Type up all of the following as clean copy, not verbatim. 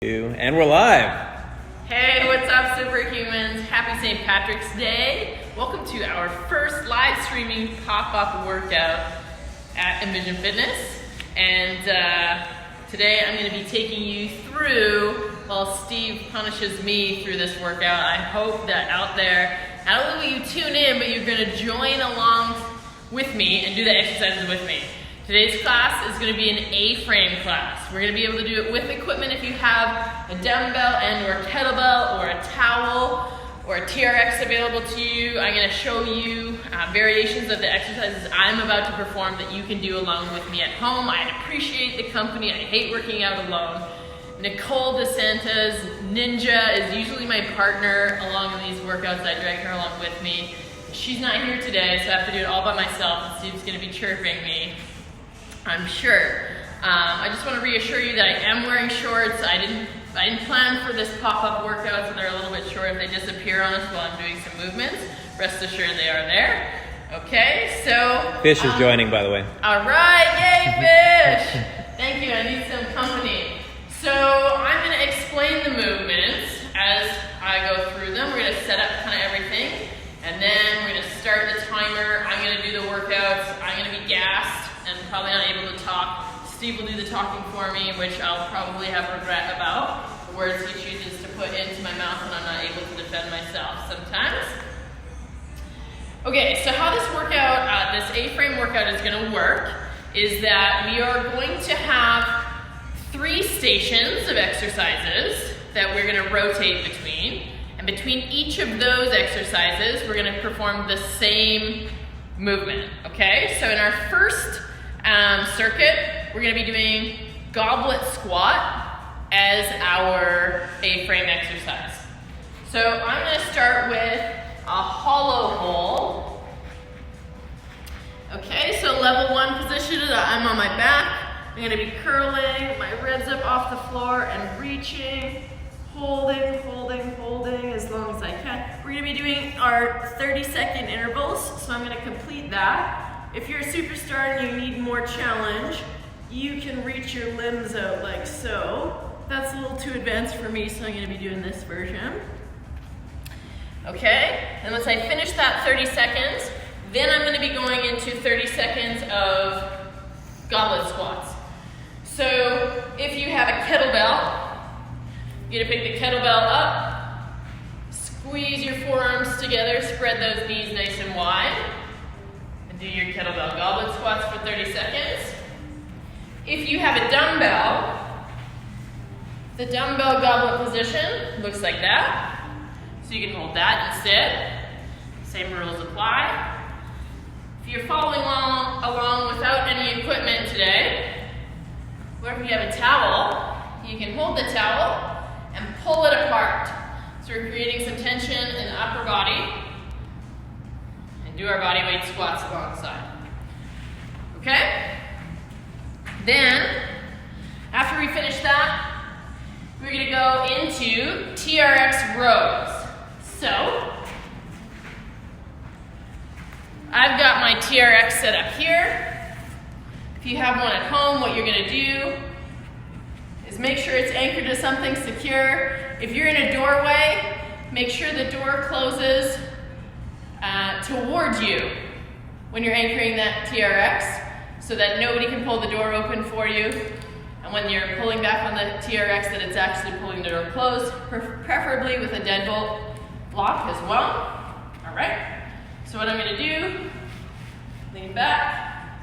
And we're live. Hey, what's up, superhumans? Happy St. Patrick's Day. Welcome to our first live streaming pop-up workout at Envision Fitness. And today I'm going to be taking you through, while Steve punishes me through this workout. I hope that out there, not only will you tune in, but you're going to join along with me and do the exercises with me. Today's class is going to be an A-frame class. We're going to be able to do it with equipment if you have a dumbbell and or a kettlebell or a towel or a TRX available to you. I'm going to show you variations of the exercises I'm about to perform that you can do along with me at home. I appreciate the company. I hate working out alone. Nicole DeSanta's Ninja is usually my partner along in these workouts. I drag her along with me. She's not here today, so I have to do it all by myself, and Steve's going to be chirping me, I'm sure. I just want to reassure you that I am wearing shorts. I didn't plan for this pop-up workout, so they're a little bit short if they disappear on us while I'm doing some movements. Rest assured they are there. Okay, so... Fish is joining, by the way. All right, yay, Fish! Thank you, I need some company. So I'm going to explain the movements as I go through them. We're going to set up kind of everything, and then we're going to start the timer. I'm going to do the workouts. I'm going to be gassed and probably not able to talk. Steve will do the talking for me, which I'll probably have regret about. The words he chooses to put into my mouth when I'm not able to defend myself sometimes. Okay, so how this workout, this A-frame workout is going to work is that we are going to have 3 stations of exercises that we're going to rotate between. And between each of those exercises, we're going to perform the same movement, okay? So in our first circuit, we're going to be doing goblet squat as our A-frame exercise. So I'm going to start with a hollow hold. Okay, so level 1 position, I'm on my back. I'm going to be curling my ribs up off the floor and reaching, holding as long as I can. We're going to be doing our 30-second intervals, so I'm going to complete that. If you're a superstar and you need more challenge, you can reach your limbs out like so. That's a little too advanced for me, so I'm going to be doing this version. Okay, and once I finish that 30 seconds, then I'm going to be going into 30 seconds of goblet squats. So if you have a kettlebell, you're going to pick the kettlebell up, squeeze your forearms together, spread those knees nice and wide, do your kettlebell goblet squats for 30 seconds. If you have a dumbbell, the dumbbell goblet position looks like that. So you can hold that instead. Same rules apply. If you're following along without any equipment today, or if you have a towel, you can hold the towel and pull it apart. So we're creating some tension in the upper body. Do our body weight squats alongside. Okay? Then, after we finish that, we're going to go into TRX rows. So, I've got my TRX set up here. If you have one at home, what you're going to do is make sure it's anchored to something secure. If you're in a doorway, make sure the door closes towards you when you're anchoring that TRX so that nobody can pull the door open for you. And when you're pulling back on the TRX, that it's actually pulling the door closed, preferably with a deadbolt lock as well. All right, so what I'm going to do, lean back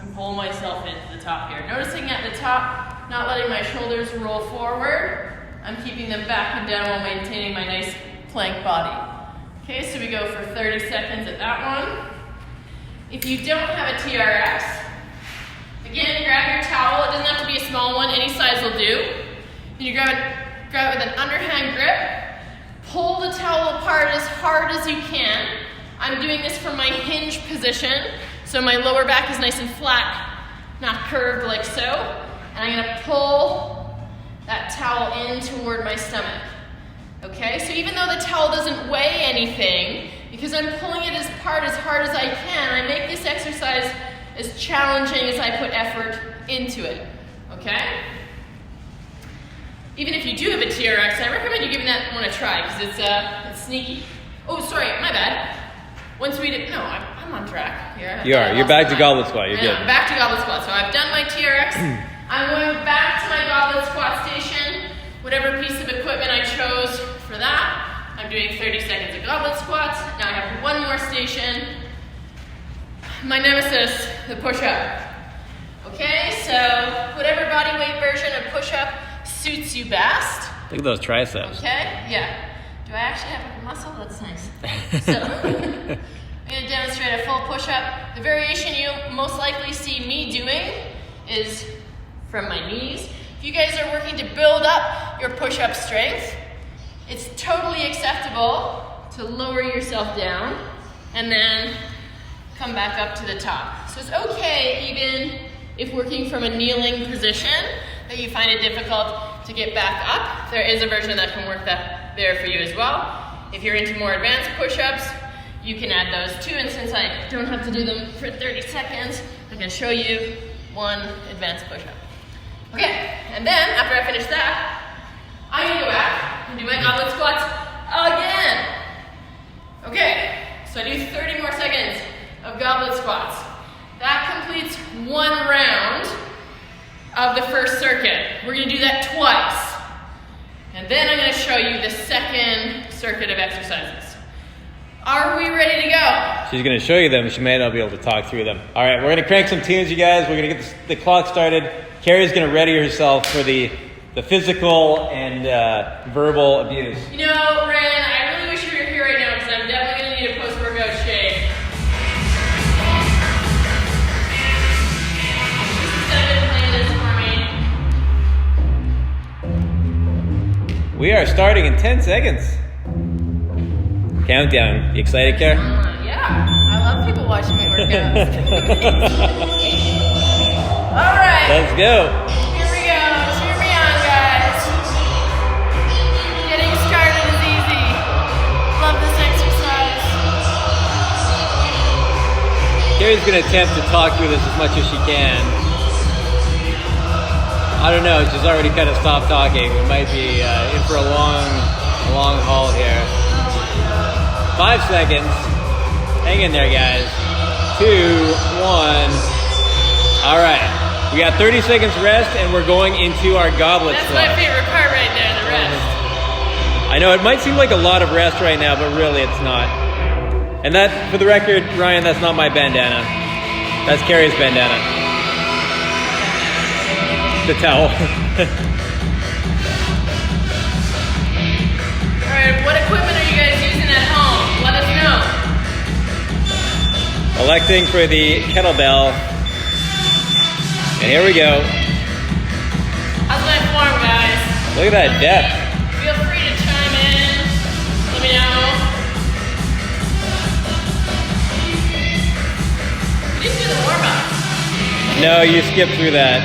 and pull myself into the top here. Noticing at the top, not letting my shoulders roll forward. I'm keeping them back and down while maintaining my nice plank body. Okay, so we go for 30 seconds at that one. If you don't have a TRX, again, grab your towel. It doesn't have to be a small one. Any size will do. And you grab it with an underhand grip. Pull the towel apart as hard as you can. I'm doing this from my hinge position, so my lower back is nice and flat, not curved like so. And I'm going to pull that towel in toward my stomach. Okay, so even though the towel doesn't weigh anything, because I'm pulling it apart as hard as I can, I make this exercise as challenging as I put effort into it. Okay? even if you do have a TRX, I recommend you giving that one a try because it's sneaky. Oh, sorry, my bad. Once we did, no, I'm on track here. You're back to goblet squat. You're good. I'm back to goblet squat. So I've done my TRX. I'm going back to my goblet squat station. Whatever piece of equipment I chose for that. I'm doing 30 seconds of goblet squats. Now I have one more station. My nemesis, the push-up. Okay, so whatever body weight version of push-up suits you best. Look at those triceps. Okay, yeah. Do I actually have a muscle? That's nice. So, I'm going to demonstrate a full push-up. The variation you most likely see me doing is from my knees. If you guys are working to build up your push-up strength, it's totally acceptable to lower yourself down and then come back up to the top. So it's okay even if working from a kneeling position that you find it difficult to get back up. There is a version that can work that there for you as well. If you're into more advanced push-ups, you can add those too. And since I don't have to do them for 30 seconds, I can show you one advanced push-up. Okay, and then after I finish that, I'm gonna go back and do my goblet squats again. Okay, so I do 30 more seconds of goblet squats. That completes one round of the first circuit. We're gonna do that twice. And then I'm gonna show you the second circuit of exercises. Are we ready to go? She's going to show you them. She may not be able to talk through them. All right, we're going to crank some tunes, you guys. We're going to get the clock started. Carrie's going to ready herself for the physical and verbal abuse. You know, Ren, I really wish you were here right now because I'm definitely going to need a post-workout shake. We are starting in 10 seconds. Countdown. You excited, Kara? Yeah, I love people watching me work out. All right. Let's go. Here we go. Cheer me on, guys. Getting started is easy. Love this exercise. Carrie's going to attempt to talk through this as much as she can. I don't know. She's already kind of stopped talking. We might be in for a long haul here. 5 seconds. Hang in there, guys. 2, 1. All right. We got 30 seconds rest, and we're going into our goblet That's squat. my favorite part right there, the rest. I know it might seem like a lot of rest right now, but really it's not. And that, for the record, Ryan, that's not my bandana. That's Carrie's bandana. The towel. All right, what equipment are you guys using at home? Let us know. Electing for the kettlebell. And here we go. How's my form, guys? Look at that depth. Feel free to chime in. Let me know. You didn't do the warm-up. No, you skipped through that.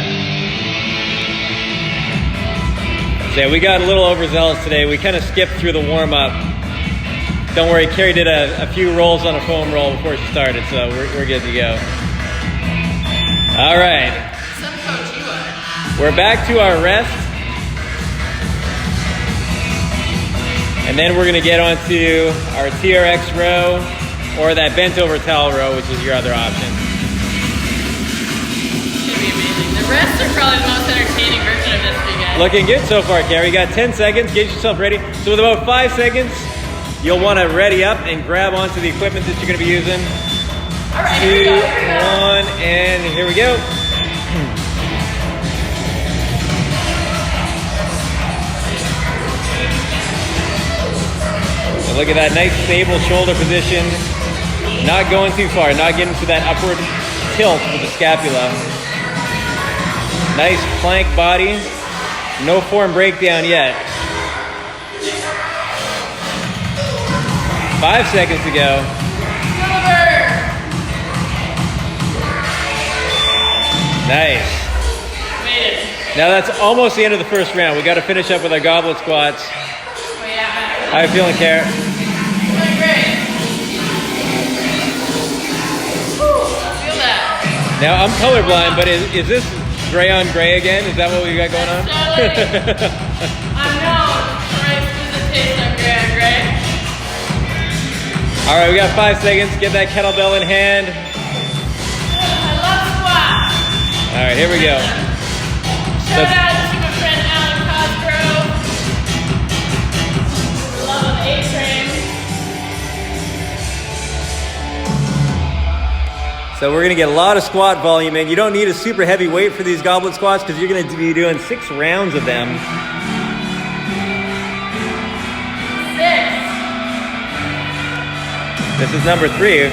So yeah, we got a little overzealous today. We kind of skipped through the warm-up. Don't worry, Carrie did a few rolls on a foam roll before she started, so we're good to go. All right. Some coach you are. We're back to our rest. And then we're going to get onto our TRX row or that bent over towel row, which is your other option. It's going to be amazing. The rest are probably the most entertaining version of this for you guys. Looking good so far, Carrie. You got 10 seconds. Get yourself ready. So with about 5 seconds, you'll want to ready up and grab onto the equipment that you're going to be using. All right, 2, here we go, here we go. 1, and here we go. So look at that nice stable shoulder position. Not going too far, not getting to that upward tilt with the scapula. Nice plank body. No form breakdown yet. 5 seconds to go. Nice. Made it. Now that's almost the end of the first round. We got to finish up with our goblet squats. Oh, yeah. How you feeling, Kara? Doing great. Whew, I feel that. Now I'm colorblind, but is this gray on gray again? Is that what we got going on? Totally. known for my exquisite taste on Greg. All right, we got 5 seconds. Get that kettlebell in hand. I love squats. All right, here we go. Shout out to my friend Alan Cosgrove. Love of A-Train. So we're gonna get a lot of squat volume in. You don't need a super heavy weight for these goblet squats because you're gonna be doing 6 rounds of them. 6. This is number 3,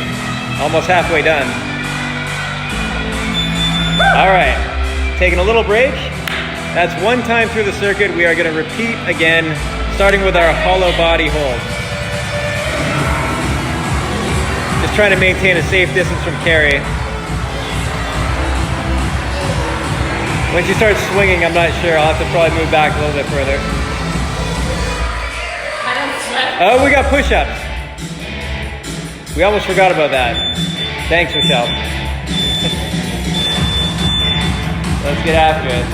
almost halfway done. All right, taking a little break. That's 1 time through the circuit. We are gonna repeat again, starting with our hollow body hold. Just trying to maintain a safe distance from Carrie. When she starts swinging, I'm not sure. I'll have to probably move back a little bit further. I don't sweat. Oh, we got push-ups. We almost forgot about that. Thanks, Michelle. Let's get after it.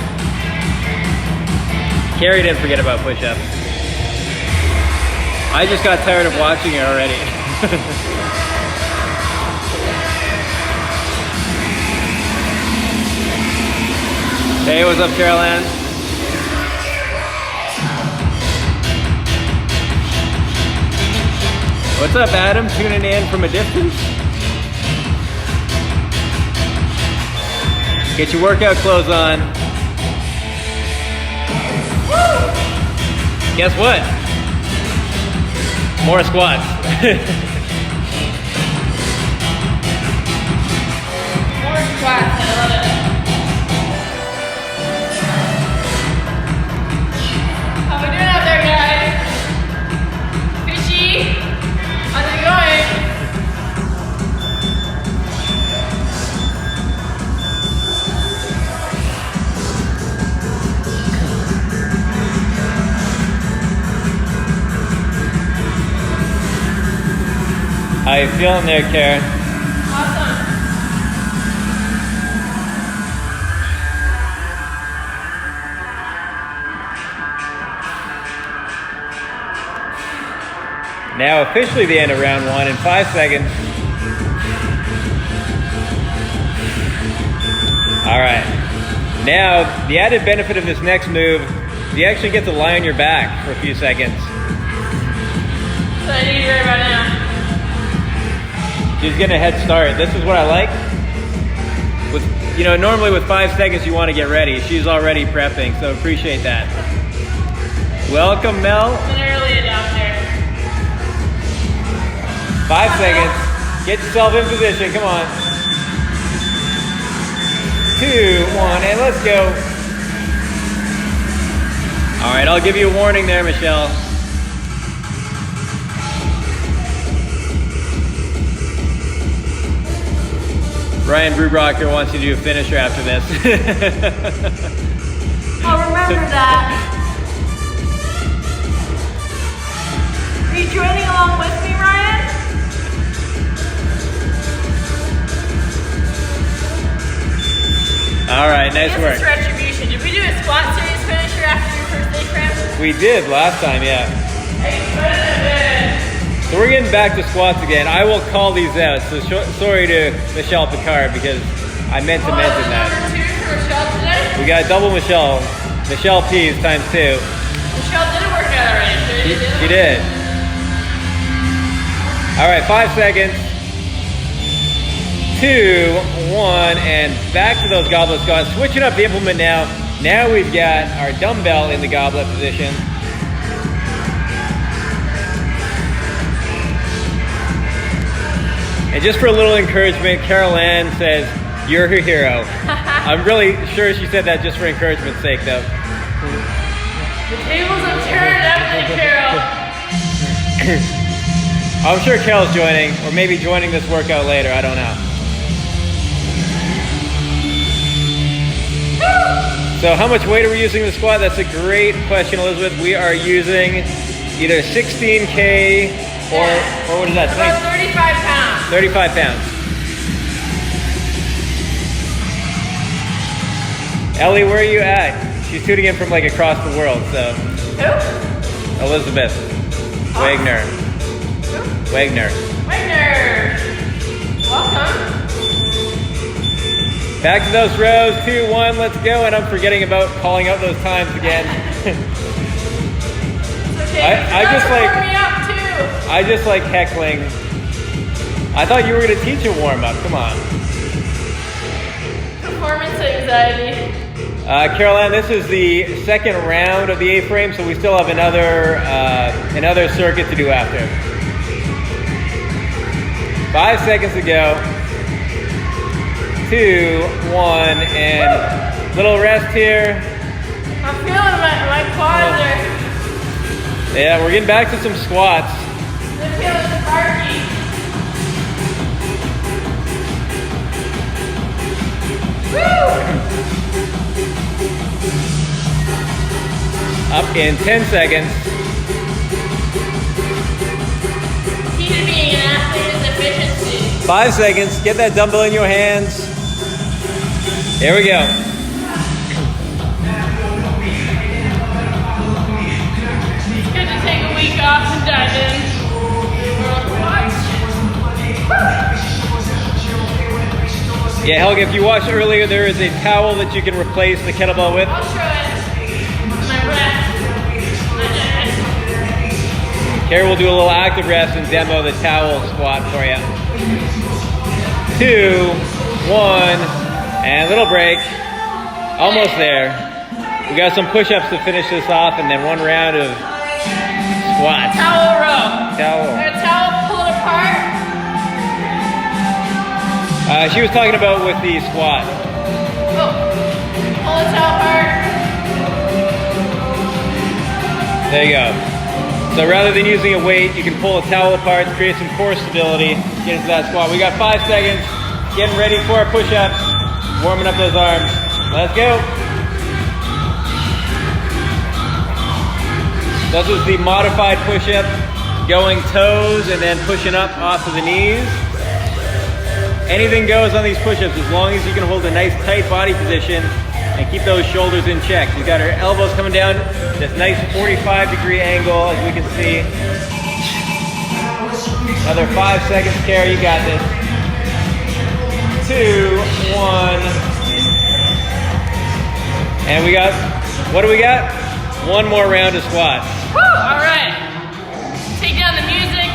Carrie didn't forget about push-ups. I just got tired of watching it already. Hey, what's up, Carol-Ann? What's up, Adam? Tuning in from a distance? Get your workout clothes on. Woo! Guess what? More squats. More squats. I love it. How we doing out there, guys? Fishy? How's it going? How you feeling there, Karen? Awesome. Now officially the end of round 1 in 5 seconds. All right. Now, the added benefit of this next move, you actually get to lie on your back for a few seconds. So I need right about now. She's getting a head start. This is what I like. With, normally with 5 seconds you want to get ready. She's already prepping, so appreciate that. Welcome, Mel. I'm an early adopter. 5 seconds. Get yourself in position. Come on. 2, 1, and let's go. All right, I'll give you a warning there, Michelle. Ryan Brubrocker wants you to do a finisher after this. I'll remember that. Are you joining along with me, Ryan? All right, nice work. This is retribution. Did we do a squat series finisher after your first day cramp? We did last time, yeah. Hey, put it in. So we're getting back to squats again. I will call these out. So sorry to Michelle Picard because I meant to mention that. Number 2 for Michelle today? We got double Michelle. Michelle P's times 2. Michelle did a workout already. She did. All right, 5 seconds. 2, 1, and back to those goblet squats. Switching up the implement now. Now we've got our dumbbell in the goblet position. And just for a little encouragement, Carol Ann says, "You're her hero." I'm really sure she said that just for encouragement's sake, though. The tables have turned, haven't they, Carol? I'm sure Carol's joining, or maybe joining this workout later. I don't know. So how much weight are we using in the squat? That's a great question, Elizabeth. We are using either 16K or what is that? About 35 pounds. 35 pounds. Ellie, where are you at? She's tuning in from like across the world, so. Who? Elizabeth. Wagner. Who? Wagner. Wagner. Welcome. Back to those rows, 2, 1, let's go. And I'm forgetting about calling out those times again. It's okay. I just like- warm me up too. I just like heckling. I thought you were gonna teach a warm up, come on. Performance anxiety. Caroline, this is the second round of the A-frame, so we still have another circuit to do after. 5 seconds to go. 2, 1, and little rest here. I'm feeling my quads are. Yeah, we're getting back to some squats. They're feeling sparky. Woo! Up in 10 seconds. Key to being an athlete is efficiency. 5 seconds. Get that dumbbell in your hands. Here we go. It's good to take a week off and dive in. Yeah, Helga, if you watched earlier, there is a towel that you can replace the kettlebell with. I'll show it. My breath. Carrie will do a little active rest and demo the towel squat for you. 2, 1. And a little break. Almost there. We got some push-ups to finish this off and then 1 round of squats. Towel row. Towel. A towel, pull it apart. She was talking about with the squat. Oh. Pull the towel apart. There you go. So rather than using a weight, you can pull a towel apart, create some core stability, get into that squat. We got 5 seconds. Getting ready for our push-ups. Warming up those arms. Let's go. This is the modified push-up. Going toes and then pushing up off of the knees. Anything goes on these push-ups as long as you can hold a nice tight body position and keep those shoulders in check. You've got our elbows coming down, this nice 45-degree angle as we can see. Another 5 seconds, Carrie, you got this. 2, 1. And we got, what do we got? 1 more round of squats. Woo! All right. Take down the music.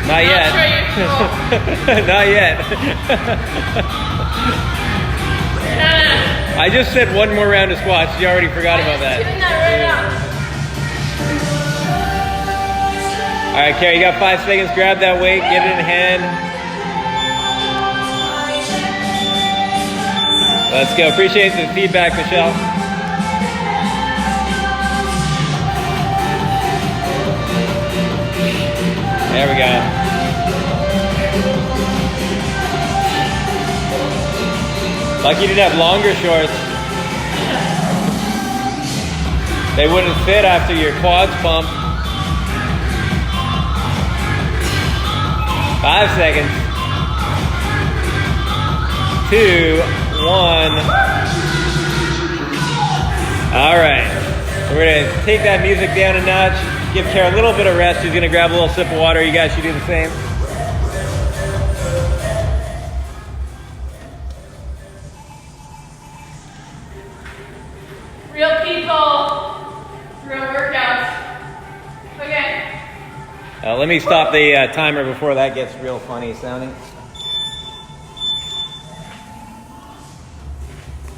Not yet. I'll show you. Not yet. I just said 1 more round of squats. You already forgot about that. Doing that right now. All right, Carrie, you got 5 seconds. Grab that weight, get it in hand. Let's go. Appreciate the feedback, Michelle. There we go. Lucky you didn't have longer shorts. They wouldn't fit after your quads pumped. 5 seconds. 2, 1. All right. We're gonna take that music down a notch. Give Kara a little bit of rest. She's gonna grab a little sip of water. You guys should do the same. Real people, real workouts. Okay. Let me stop the timer before that gets real funny sounding.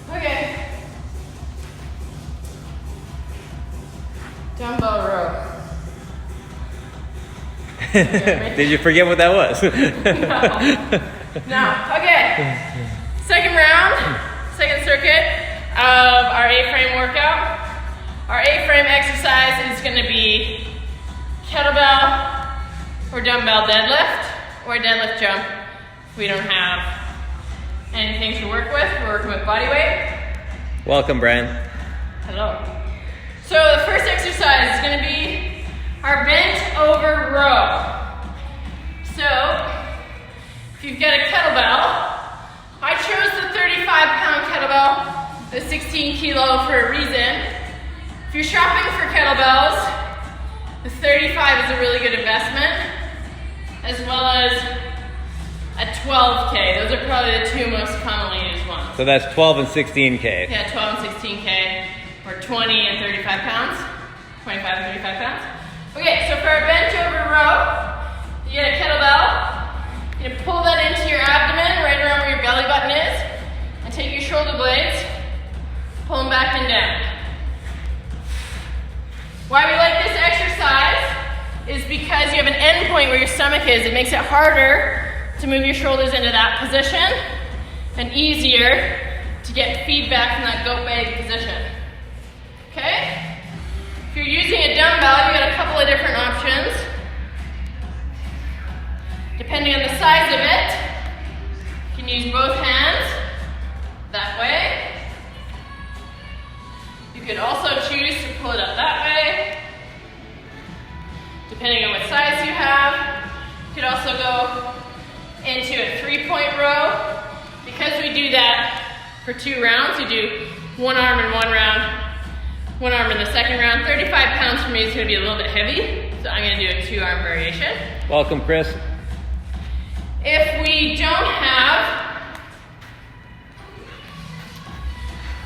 Okay. Dumbbell row. Did you forget what that was? No. Okay. Second round, second circuit of our A-frame workout. Our A-frame exercise is going to be kettlebell or dumbbell deadlift or deadlift jump. We don't have anything to work with. We're working with body weight. Welcome, Brian. Hello. So the first exercise is going to be our bent over row. So if you've got a kettlebell, I chose the 35-pound kettlebell, the 16 kilo for a reason. If you're shopping for kettlebells, the 35 is a really good investment, as well as a 12K. Those are probably the two most commonly used ones. So that's 12 and 16K. Yeah, 12 and 16K, or 20 and 35 pounds, 25 and 35 pounds. Okay, so for our bench over row, you get a kettlebell. You're gonna pull that into your abdomen, right around where your belly button is, and take your shoulder blades, pull them back and down. Why we like this exercise is because you have an end point where your stomach is. It makes it harder to move your shoulders into that position and easier to get feedback from that goat bag position. Okay? If you're using a dumbbell, you've got a couple of different options. Depending on the size of it, you can use both hands that way. You could also choose to pull it up that way. Depending on what size you have, you could also go into a 3-point row. Because we do that for 2 rounds, we do one arm in one round, one arm in the second round. 35 pounds for me is going to be a little bit heavy, so I'm going to do a 2-arm variation. Welcome, Chris. If we don't have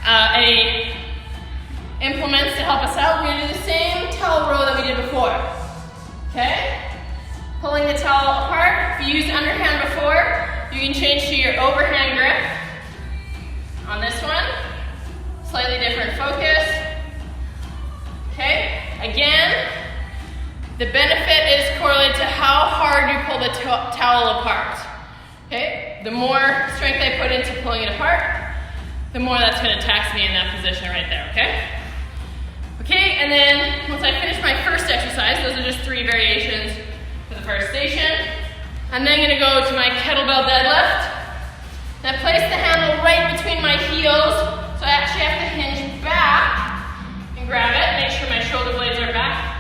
any implements to help us out, we're going to do the same towel row that we did before. Okay? Pulling the towel apart. If you used underhand before, you can change to your overhand grip on this one. Slightly different focus. Okay? Again, the benefit is correlated to how hard you pull the towel apart. Okay? The more strength I put into pulling it apart, the more that's going to tax me in that position right there, okay? Okay, and then once I finish my first exercise, those are just 3 variations for the first station. I'm then going to go to my kettlebell deadlift. And I place the handle right between my heels, so I actually have to hinge back and grab it, make sure my shoulder blades are back.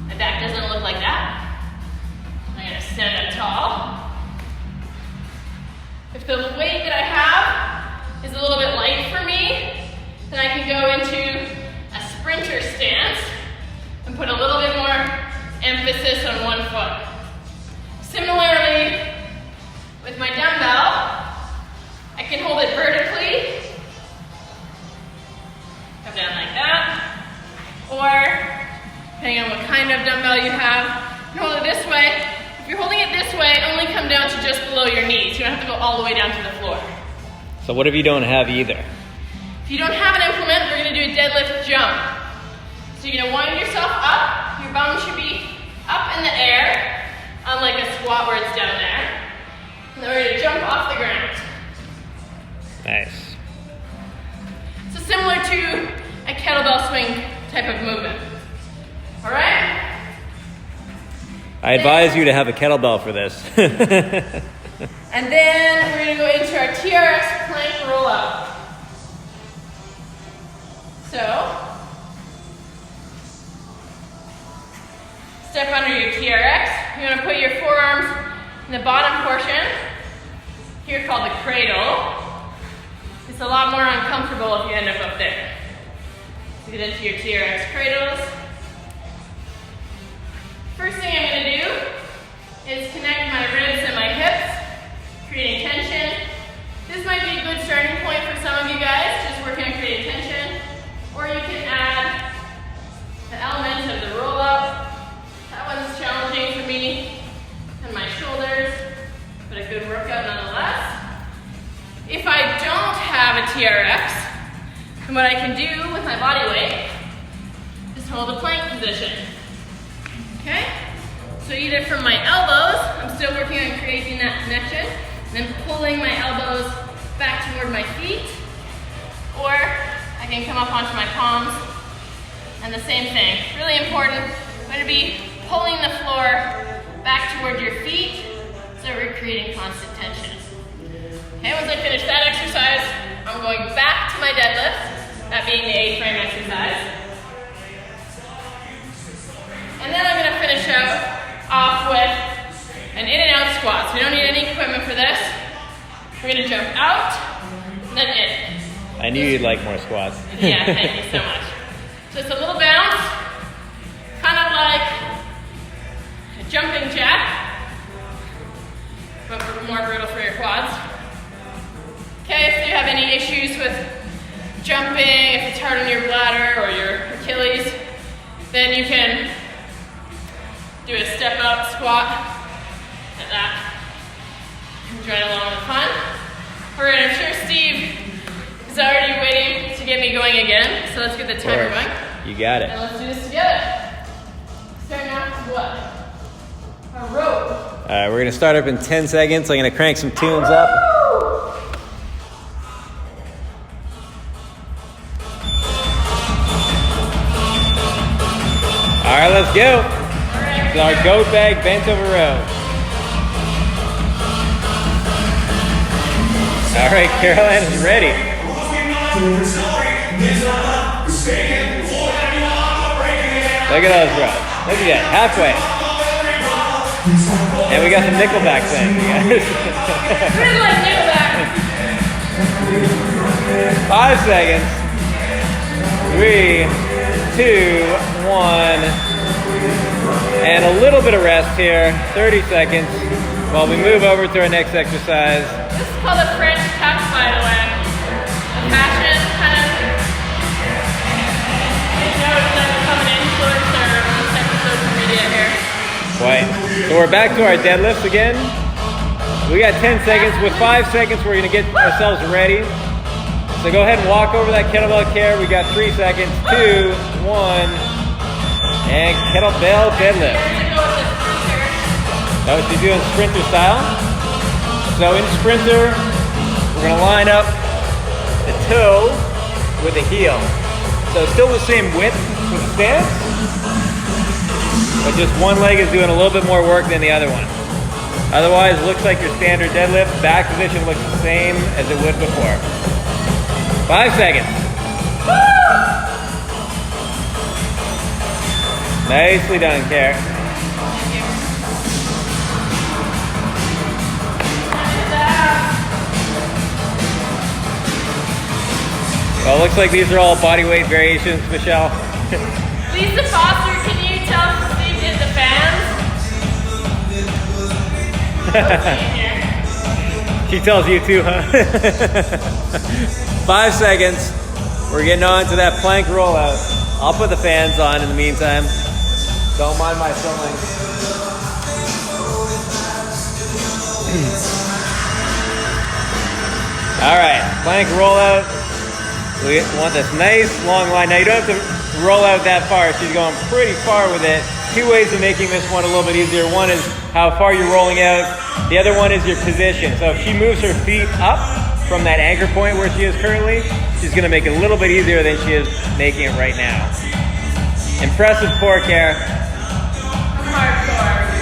My back doesn't look like that. I'm going to stand up tall. If the weight that I have is a little bit light for me, then I can go into a sprinter stance and put a little bit more emphasis on one foot. Similarly, with my dumbbell, I can hold it vertically, come down like that, or depending on what kind of dumbbell you have, you can hold it this way. If you're holding it this way, only come down to just below your knees. You don't have to go all the way down to the floor. So what if you don't have either? If you don't have an implement, we're going to do a deadlift jump. So you're going to wind yourself up. Your bum should be up in the air, unlike a squat where it's down there. And then we're going to jump off the ground. Nice. So similar to a kettlebell swing type of movement. All right? I advise you to have a kettlebell for this. And then we're going to go into our TRX plank roll up. So, step under your TRX. You're going to put your forearms in the bottom portion, here called the cradle. It's a lot more uncomfortable if you end up there. So get into your TRX cradles. First thing I'm going to do is connect my ribs and my hips, creating tension. This might be a good starting point for some of you guys, just working on creating tension. Or you can add the element of the roll up. That one's challenging for me and my shoulders, but a good workout nonetheless. If I don't have a TRX, then what I can do with my body weight is hold a plank position. Okay? So either from my elbows, I'm still working on creating that connection, and then pulling my elbows back toward my feet, or I can come up onto my palms, and the same thing. Really important, I'm going to be pulling the floor back toward your feet, so we're creating constant tension. Okay, once I finish that exercise, I'm going back to my deadlift, that being the 8-frame exercise. And then I'm going to finish off with an in and out squat. So we don't need any equipment for this. We're going to jump out, and then in. I knew you'd like more squats. Yeah, thank you so much. Just a little bounce, kind of like a jumping jack, but more brutal for your quads. Okay, if you have any issues with jumping, if it's hard on your bladder or your Achilles, then you can do a step up squat like that. Join along with the fun. All right, I'm sure Steve is already waiting to get me going again, so let's get the timer going. You got it. And let's do this together. Starting off with what? A rope. All right, we're gonna start up in 10 seconds. I'm gonna crank some tunes up. All right, let's go. All right. It's our goat bag bent over row. All right, Caroline is ready. Look at those rows. Look at that, halfway. And we got some Nickelback thing, you guys. Really like Nickelback. 5 seconds. 3, 2, 1. And a little bit of rest here. 30 seconds while we move over to our next exercise. This is called a French tuck, by the way. A passion, kind of. You know, it's like become an influencer on this type of social media here. Right. So we're back to our deadlifts again. We got 10 seconds. With 5 seconds, we're gonna get ourselves ready. So go ahead and walk over that kettlebell care. We got 3 seconds. 2, 1, and kettlebell deadlift. That's what you're doing, sprinter style. So in sprinter, we're gonna line up the toe with the heel. So still the same width for the stance, but just one leg is doing a little bit more work than the other one. Otherwise, it looks like your standard deadlift. Back position looks the same as it would before. 5 seconds. Nicely done, Care. Well, it looks like these are all body weight variations, Michelle. Lisa Foster, can you tell if Steve did the fans? She tells you too, huh? 5 seconds. We're getting on to that plank rollout. I'll put the fans on in the meantime. Don't mind my filming. All right, plank rollout. We want this nice long line. Now you don't have to roll out that far. She's going pretty far with it. 2 ways of making this one a little bit easier. One is how far you're rolling out. The other one is your position. So if she moves her feet up from that anchor point where she is currently, she's gonna make it a little bit easier than she is making it right now. Impressive core care. Hardcore.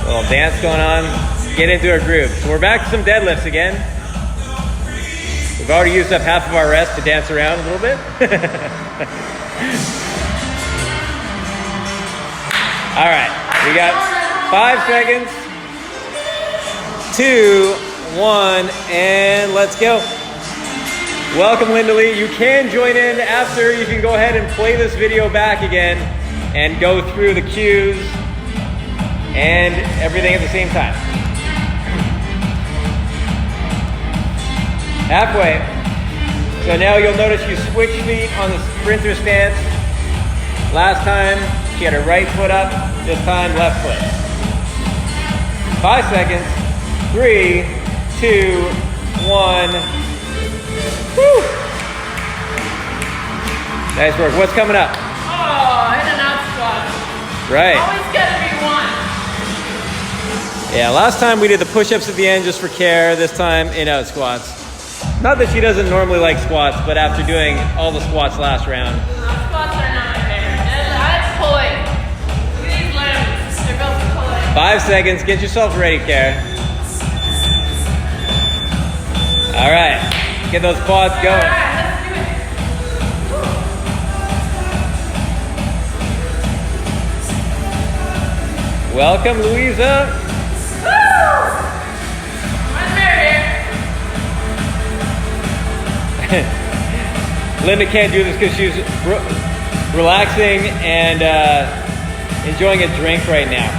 Little dance going on. Get into our groove. So we're back to some deadlifts again. We've already used up half of our rest to dance around a little bit. All right, we got 5 seconds. 2, 1, and let's go. Welcome, Linda Lee. You can join in after. You can go ahead and play this video back again and go through the cues and everything at the same time. Halfway. So now you'll notice you switch feet on the sprinter stance. Last time she had her right foot up, this time left foot. 5 seconds. 3, 2, 1. Woo! Nice work. What's coming up? Oh, in and out squat. Right. Always gotta be one. Yeah, last time we did the push-ups at the end just for care. This time in-out squats. Not that she doesn't normally like squats, but after doing all the squats last round. Squats are not my favorite. I like pulling. Look at these limbs. They're built for pulling. 5 seconds. Get yourself ready, Care. All right. Get those quads going. All right, let's do it. Welcome, Louisa. Woo! Linda can't do this because she's relaxing and enjoying a drink right now.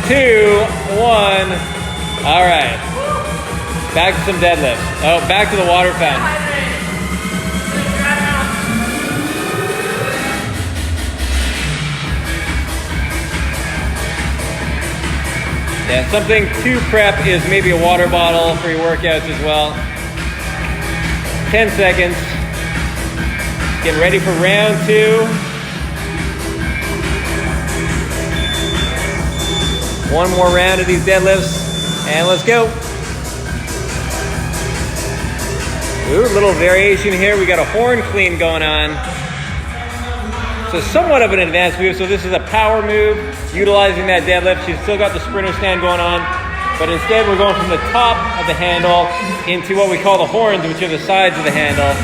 2, 1. All right. Back to some deadlifts. Oh, back to the water fountain. Yeah, something to prep is maybe a water bottle for your workouts as well. 10 seconds. Getting ready for round 2. One more round of these deadlifts, and let's go. Ooh, a little variation here. We got a horn clean going on. So somewhat of an advanced move. So this is a power move, utilizing that deadlift. She's still got the sprinter stand going on, but instead we're going from the top of the handle into what we call the horns, which are the sides of the handle.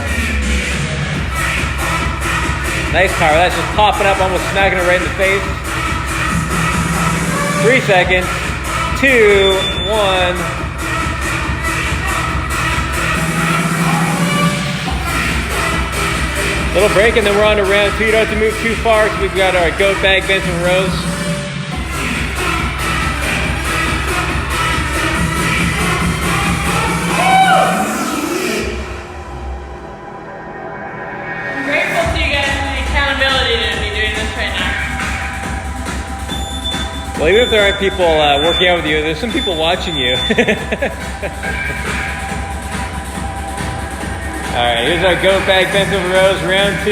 Nice power. That's just popping up, almost smacking her right in the face. 3 seconds. 2, 1. Little break, and then we're on to round 2. You don't have to move too far because we've got our goat bag bent in rows. I'm grateful to you guys for the accountability to be doing this right now. Well, even if there aren't people working out with you, there's some people watching you. All right, here's our goat bag bent over rows, round 2.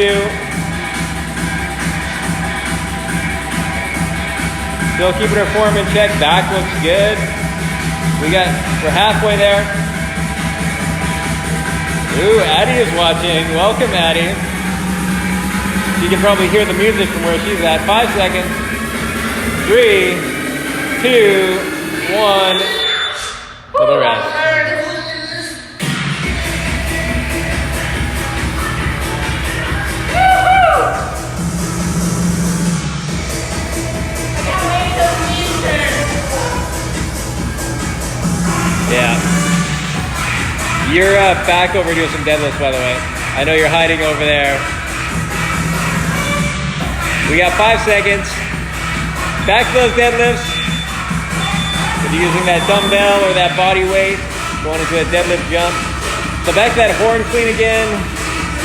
Still keeping our form in check. Back looks good. We're halfway there. Ooh, Addie is watching. Welcome, Addie. You can probably hear the music from where she's at. 5 seconds. 3, 2, 1. For the rest. Yeah. You're back over doing some deadlifts, by the way. I know you're hiding over there. We got 5 seconds. Back to those deadlifts. If you're using that dumbbell or that body weight, going into a deadlift jump. So back to that horn clean again.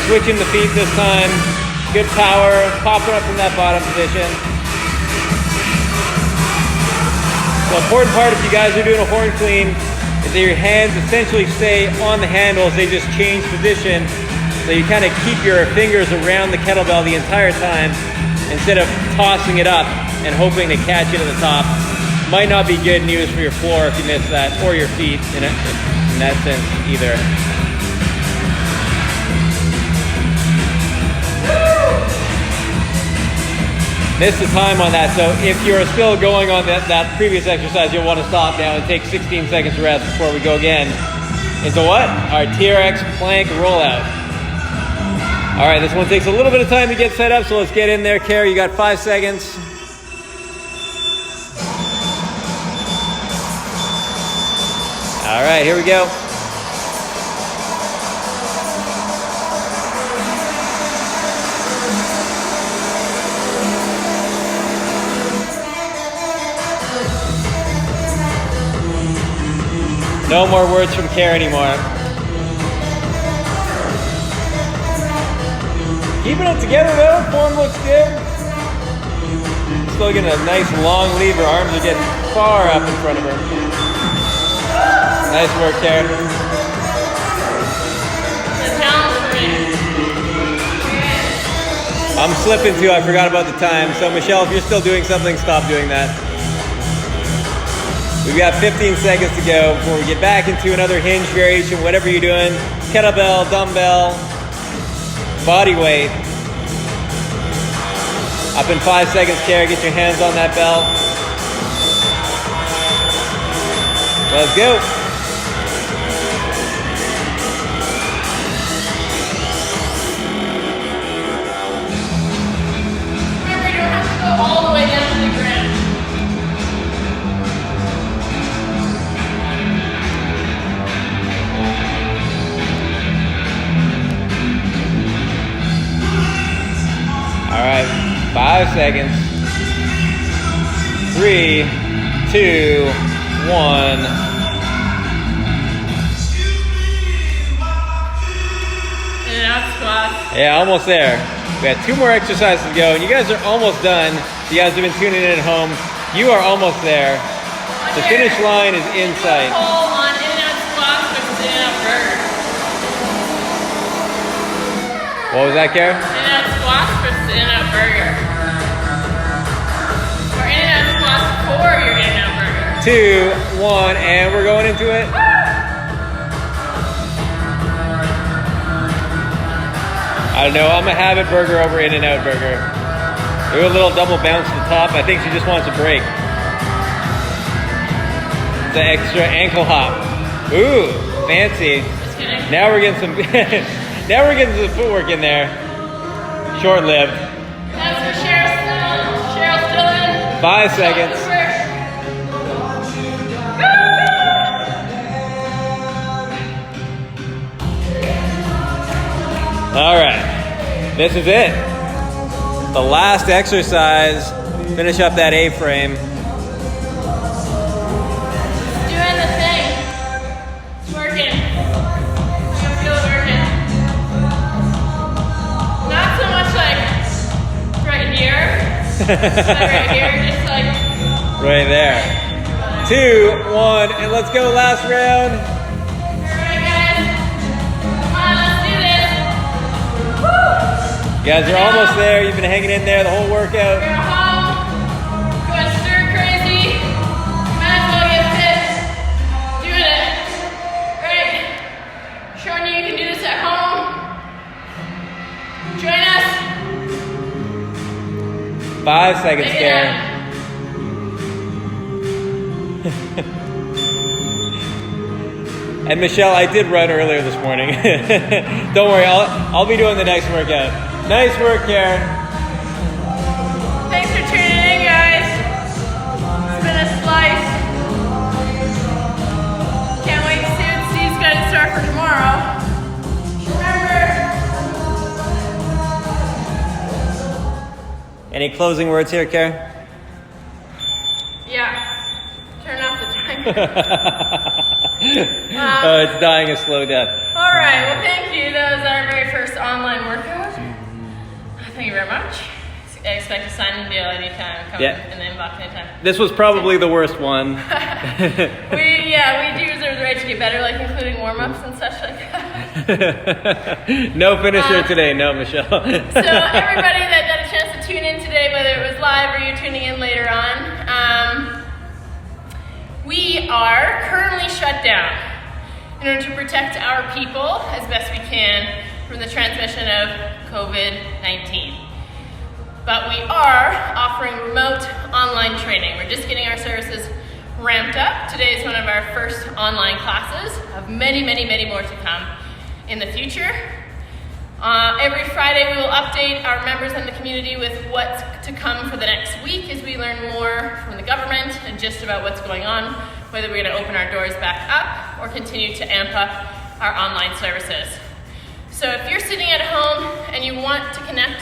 Switching the feet this time. Good power. Popping up from that bottom position. The important part if you guys are doing a horn clean is that your hands essentially stay on the handles. They just change position. So you kind of keep your fingers around the kettlebell the entire time instead of tossing it up and hoping to catch it at the top. Might not be good news for your floor if you miss that, or your feet in that sense either. Missed the time on that, so if you're still going on that previous exercise, you'll want to stop now and take 16 seconds rest before we go again into what? Our TRX plank rollout. All right, this one takes a little bit of time to get set up, so let's get in there. Carrie, you got 5 seconds. All right, here we go. No more words from Care anymore. Keeping it together though, form looks good. Still getting a nice long lead. Her arms are getting far up in front of her. Nice work, Care. I'm slipping too, I forgot about the time. So Michelle, if you're still doing something, stop doing that. We've got 15 seconds to go before we get back into another hinge variation, whatever you're doing. Kettlebell, dumbbell, body weight. Up in 5 seconds, Kara, get your hands on that belt. Let's go. Remember, you don't have to go all the way down to the ground. 5 seconds. 3, 2, 1. In and out squats. Yeah, almost there. We got 2 more exercises to go, and you guys are almost done. You guys have been tuning in at home. You are almost there. The finish line is in sight. Pull on in and out squats versus in and out burger. What was that, Kara? In and out squats versus in and out burger. Or in and out squats for your in and out burger. 2, 1, and we're going into it. I don't know, I'm a habit burger over In-N-Out burger. Do a little double bounce to the top. I think she just wants a break. The extra ankle hop. Ooh, fancy. Just kidding. Now we're getting some now we're getting some footwork in there. Short-lived. That's for Cheryl still in. 5 seconds. All right, this is it. The last exercise. Finish up that A-frame. Doing the thing. It's working. I can feel it working. Not so much like right here. Not right here, just like Right there. 2, 1, and let's go last round. alright guys. Come on, let's do this. Woo! You guys are almost there. You've been hanging in there the whole workout. We're home. Going stir crazy. Might as well get fit. Doing it. Right. Showing you can do this at home. Join us. 5 seconds, Take it Karen. out. And Michelle, I did run earlier this morning. Don't worry, I'll be doing the next workout. Nice work, Karen. Thanks for tuning in, guys. It's been a slice. Can't wait to see what Steve's got in store for tomorrow. Remember. Any closing words here, Karen? Yeah. Turn off the timer. Oh, it's dying a slow death. All right. Well, thank you. That was our very first online workout. Thank you very much. I expect a sign-in deal anytime. Come Yeah. in the inbox anytime. This was probably the worst one. We do reserve the right to get better, like including warm-ups and such like that. No finisher today, no, Michelle. So everybody that got a chance to tune in today, whether it was live or you're tuning in later on, we are currently shut down in order to protect our people as best we can from the transmission of COVID-19. But we are offering remote online training. We're just getting our services ramped up. Today is one of our first online classes of many, many, many more to come in the future. Every Friday we will update our members and the community with what's to come for the next week as we learn more from the government and just about what's going on, whether we're going to open our doors back up or continue to amp up our online services. So if you're sitting at home and you want to connect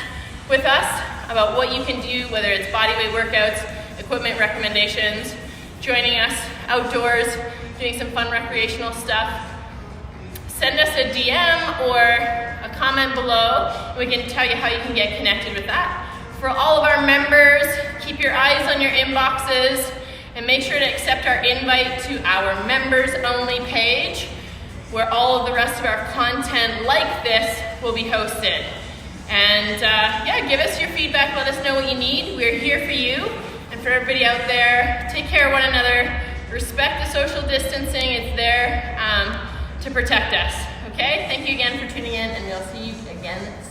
with us about what you can do, whether it's bodyweight workouts, equipment recommendations, joining us outdoors, doing some fun recreational stuff, send us a DM or a comment below. We can tell you how you can get connected with that. For all of our members, keep your eyes on your inboxes and make sure to accept our invite to our members only page where all of the rest of our content like this will be hosted. And give us your feedback. Let us know what you need. We're here for you. And for everybody out there, take care of one another. Respect the social distancing. It's there to protect us. Okay? Thank you again for tuning in, and we'll see you again soon.